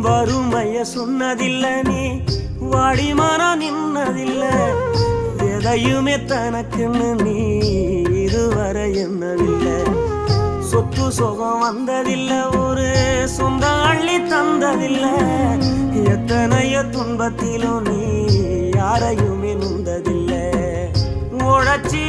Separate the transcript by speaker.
Speaker 1: வறுமைய சொன்னதில்ல நீ வாடிமானா நின்னதில்ல எதையுமே தனக்குன்னு நீ இதுவரை என்னதில்லை சொத்து சுகம் வந்ததில்ல ஒரு சொந்த அள்ளி தந்ததில்ல எத்தனைய துன்பத்திலும் நீ யாரையுமே நுந்ததில்லை உழைச்சி